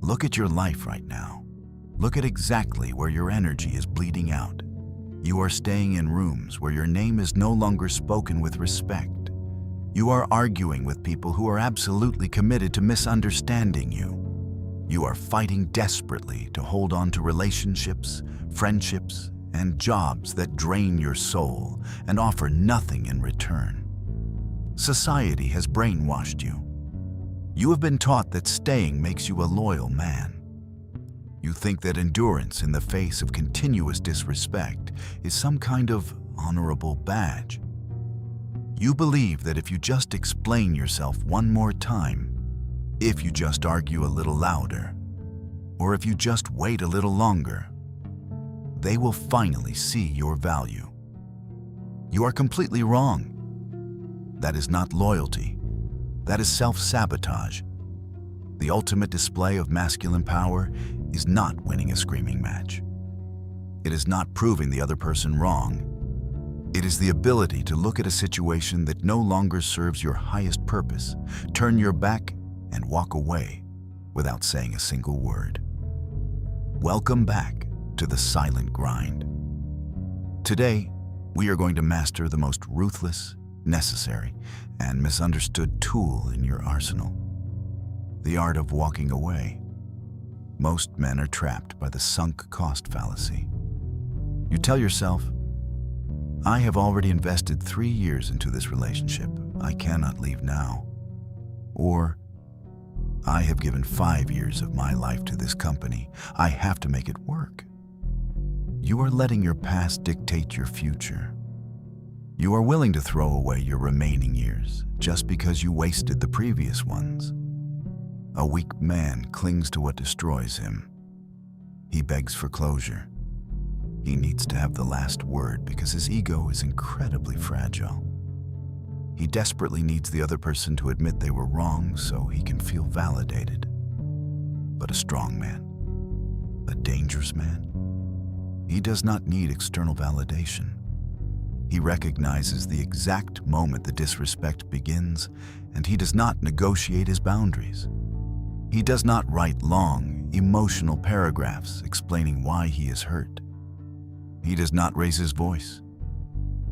Look at your life right now. Look at exactly where your energy is bleeding out. You are staying in rooms where your name is no longer spoken with respect. You are arguing with people who are absolutely committed to misunderstanding you. You are fighting desperately to hold on to relationships, friendships, and jobs that drain your soul and offer nothing in return. Society has brainwashed you. You have been taught that staying makes you a loyal man. You think that endurance in the face of continuous disrespect is some kind of honorable badge. You believe that if you just explain yourself one more time, if you just argue a little louder, or if you just wait a little longer, they will finally see your value. You are completely wrong. That is not loyalty. That is self-sabotage. The ultimate display of masculine power is not winning a screaming match. It is not proving the other person wrong. It is the ability to look at a situation that no longer serves your highest purpose, turn your back, and walk away without saying a single word. Welcome back to the silent grind. Today, we are going to master the most ruthless, necessary, and misunderstood tool in your arsenal: the art of walking away. Most men are trapped by the sunk cost fallacy. You tell yourself, I have already invested 3 years into this relationship. I cannot leave now. Or, I have given 5 years of my life to this company. I have to make it work. You are letting your past dictate your future. You are willing to throw away your remaining years just because you wasted the previous ones. A weak man clings to what destroys him. He begs for closure. He needs to have the last word because his ego is incredibly fragile. He desperately needs the other person to admit they were wrong so he can feel validated. But a strong man, a dangerous man, he does not need external validation. He recognizes the exact moment the disrespect begins, and he does not negotiate his boundaries. He does not write long, emotional paragraphs explaining why he is hurt. He does not raise his voice.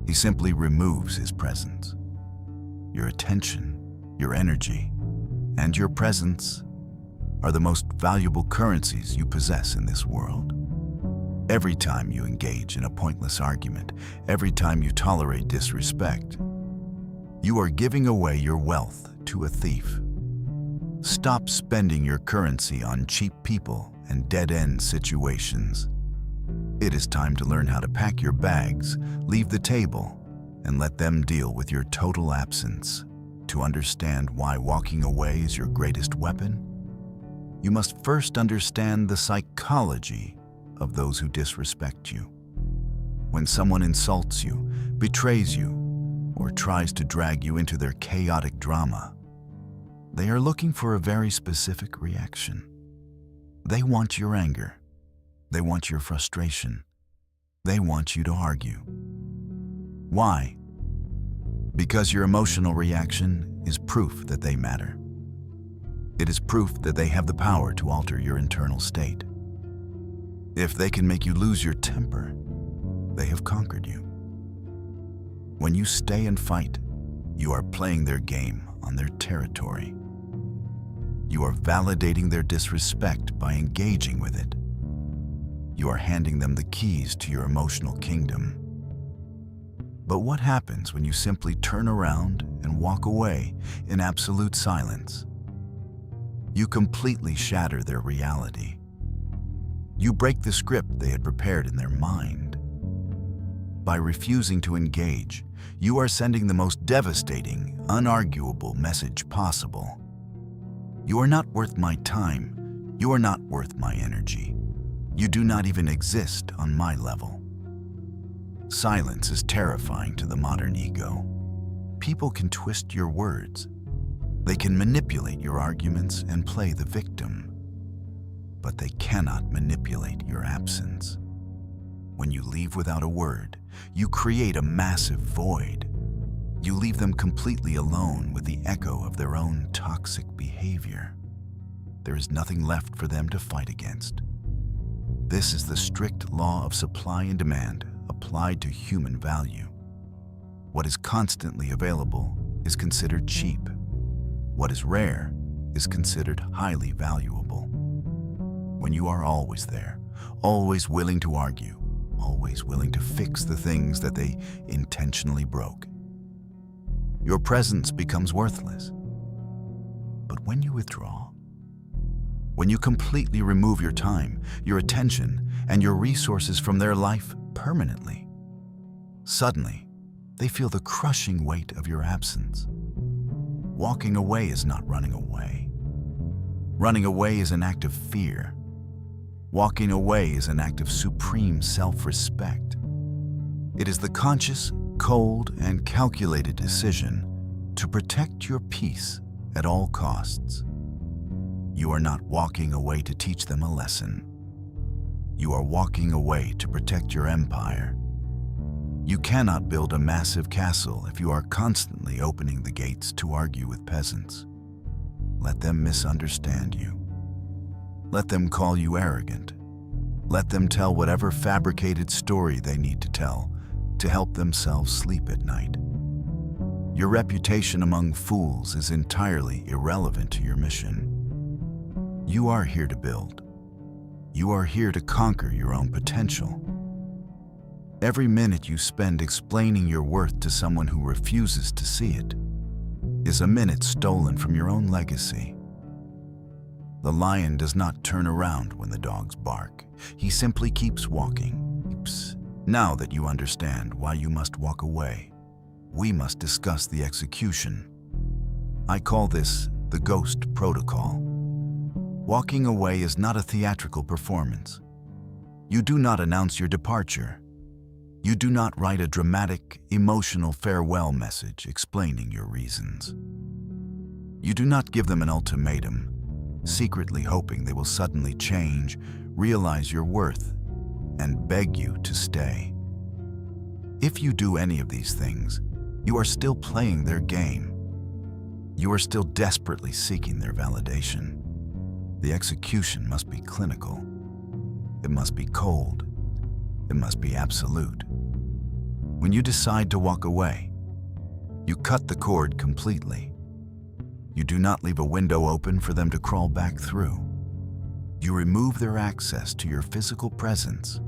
He simply removes his presence. Your attention, your energy, and your presence are the most valuable currencies you possess in this world. Every time you engage in a pointless argument, every time you tolerate disrespect, you are giving away your wealth to a thief. Stop spending your currency on cheap people and dead-end situations. It is time to learn how to pack your bags, leave the table, and let them deal with your total absence. To understand why walking away is your greatest weapon, you must first understand the psychology of those who disrespect you. When someone insults you, betrays you, or tries to drag you into their chaotic drama, they are looking for a very specific reaction. They want your anger. They want your frustration. They want you to argue. Why? Because your emotional reaction is proof that they matter. It is proof that they have the power to alter your internal state. If they can make you lose your temper, they have conquered you. When you stay and fight, you are playing their game on their territory. You are validating their disrespect by engaging with it. You are handing them the keys to your emotional kingdom. But what happens when you simply turn around and walk away in absolute silence? You completely shatter their reality. You break the script they had prepared in their mind. By refusing to engage, you are sending the most devastating, unarguable message possible. You are not worth my time. You are not worth my energy. You do not even exist on my level. Silence is terrifying to the modern ego. People can twist your words. They can manipulate your arguments and play the victim. But they cannot manipulate your absence. When you leave without a word, you create a massive void. You leave them completely alone with the echo of their own toxic behavior. there is nothing left for them to fight against. This is the strict law of supply and demand applied to human value. What is constantly available is considered cheap. What is rare is considered highly valuable. When you are always there, always willing to argue, always willing to fix the things that they intentionally broke, your presence becomes worthless. But when you withdraw, when you completely remove your time, your attention, and your resources from their life permanently, suddenly, they feel the crushing weight of your absence. Walking away is not running away. Running away is an act of fear. Walking away is an act of supreme self-respect. It is the conscious, cold, and calculated decision to protect your peace at all costs. You are not walking away to teach them a lesson. You are walking away to protect your empire. You cannot build a massive castle if you are constantly opening the gates to argue with peasants. Let them misunderstand you. Let them call you arrogant. Let them tell whatever fabricated story they need to tell to help themselves sleep at night. Your reputation among fools is entirely irrelevant to your mission. You are here to build. You are here to conquer your own potential. Every minute you spend explaining your worth to someone who refuses to see it is a minute stolen from your own legacy. The lion does not turn around when the dogs bark. He simply keeps walking. Now that you understand why you must walk away, we must discuss the execution. I call this the ghost protocol. Walking away is not a theatrical performance. You do not announce your departure. You do not write a dramatic, emotional farewell message explaining your reasons. You do not give them an ultimatum, secretly hoping they will suddenly change, realize your worth, and beg you to stay. If you do any of these things, you are still playing their game. You are still desperately seeking their validation. The execution must be clinical. It must be cold. It must be absolute. When you decide to walk away, you cut the cord completely. You do not leave a window open for them to crawl back through. You remove their access to your physical presence.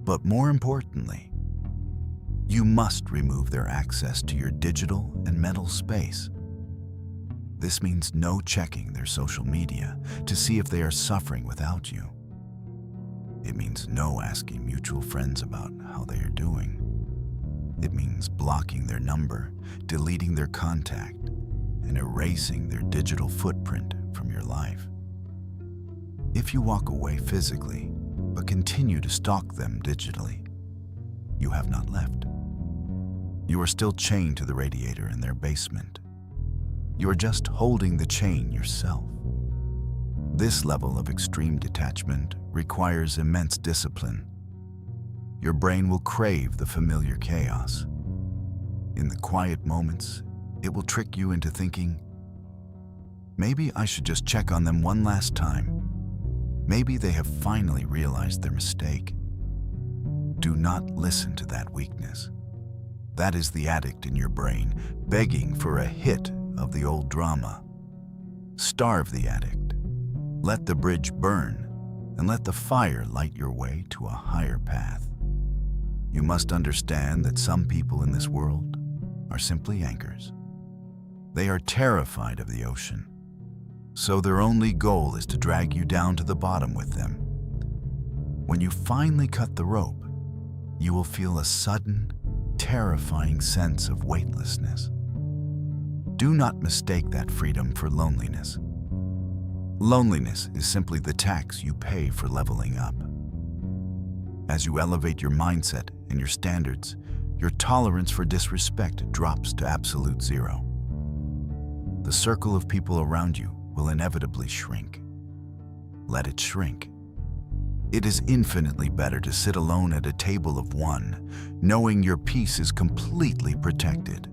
But more importantly, you must remove their access to your digital and mental space. This means no checking their social media to see if they are suffering without you. It means no asking mutual friends about how they are doing. It means blocking their number, deleting their contact, and erasing their digital footprint from your life. If you walk away physically, but continue to stalk them digitally, you have not left. You are still chained to the radiator in their basement. You are just holding the chain yourself. This level of extreme detachment requires immense discipline. Your brain will crave the familiar chaos. In the quiet moments, it will trick you into thinking, maybe I should just check on them one last time. Maybe they have finally realized their mistake. Do not listen to that weakness. That is the addict in your brain, begging for a hit of the old drama. Starve the addict. Let the bridge burn, and let the fire light your way to a higher path. You must understand that some people in this world are simply anchors. They are terrified of the ocean, so their only goal is to drag you down to the bottom with them. When you finally cut the rope, you will feel a sudden, terrifying sense of weightlessness. Do not mistake that freedom for loneliness. Loneliness is simply the tax you pay for leveling up. As you elevate your mindset and your standards, your tolerance for disrespect drops to absolute zero. The circle of people around you will inevitably shrink. Let it shrink. It is infinitely better to sit alone at a table of one, knowing your peace is completely protected.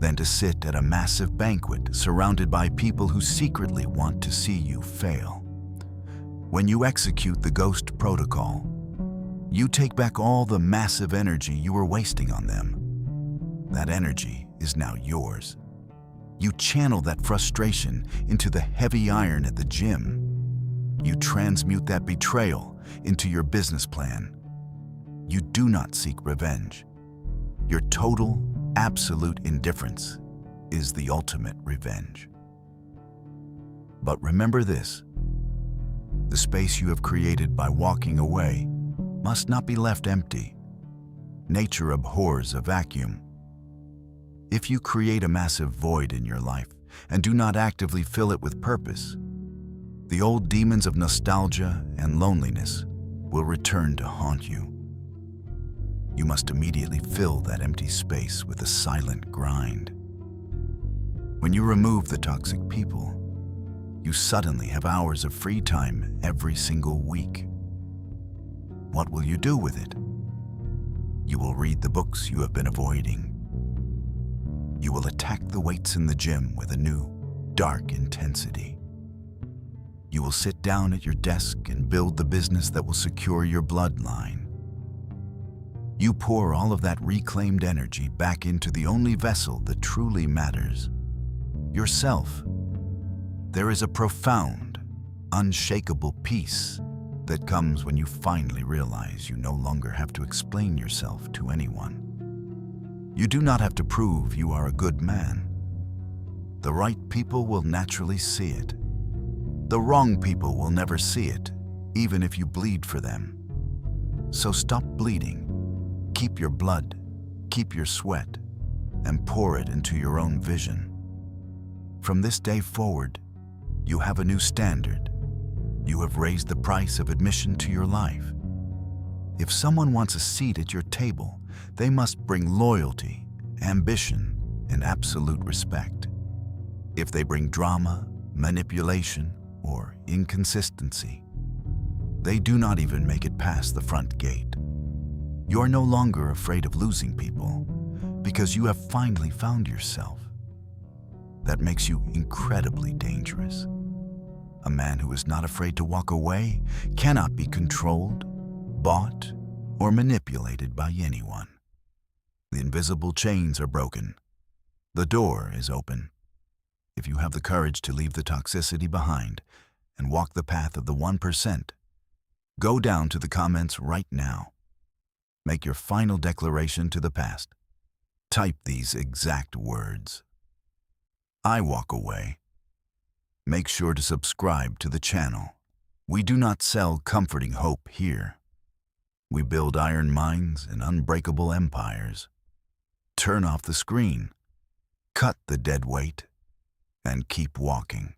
than to sit at a massive banquet surrounded by people who secretly want to see you fail. When you execute the ghost protocol, you take back all the massive energy you were wasting on them. That energy is now yours. You channel that frustration into the heavy iron at the gym. You transmute that betrayal into your business plan. You do not seek revenge. Your total, absolute indifference is the ultimate revenge. But remember this: the space you have created by walking away must not be left empty. Nature abhors a vacuum. If you create a massive void in your life and do not actively fill it with purpose, the old demons of nostalgia and loneliness will return to haunt you. You must immediately fill that empty space with a silent grind. When you remove the toxic people, you suddenly have hours of free time every single week. What will you do with it? You will read the books you have been avoiding. You will attack the weights in the gym with a new, dark intensity. You will sit down at your desk and build the business that will secure your bloodline. You pour all of that reclaimed energy back into the only vessel that truly matters: yourself. There is a profound, unshakable peace that comes when you finally realize you no longer have to explain yourself to anyone. You do not have to prove you are a good man. The right people will naturally see it. The wrong people will never see it, even if you bleed for them. So stop bleeding. Keep your blood, keep your sweat, and pour it into your own vision. From this day forward, you have a new standard. You have raised the price of admission to your life. If someone wants a seat at your table, they must bring loyalty, ambition, and absolute respect. If they bring drama, manipulation, or inconsistency, they do not even make it past the front gate. You are no longer afraid of losing people because you have finally found yourself. That makes you incredibly dangerous. A man who is not afraid to walk away cannot be controlled, bought, or manipulated by anyone. The invisible chains are broken. The door is open. If you have the courage to leave the toxicity behind and walk the path of the 1%, go down to the comments right now. Make your final declaration to the past. Type these exact words: I walk away. Make sure to subscribe to the channel. We do not sell comforting hope here. We build iron minds and unbreakable empires. Turn off the screen, cut the dead weight, and keep walking.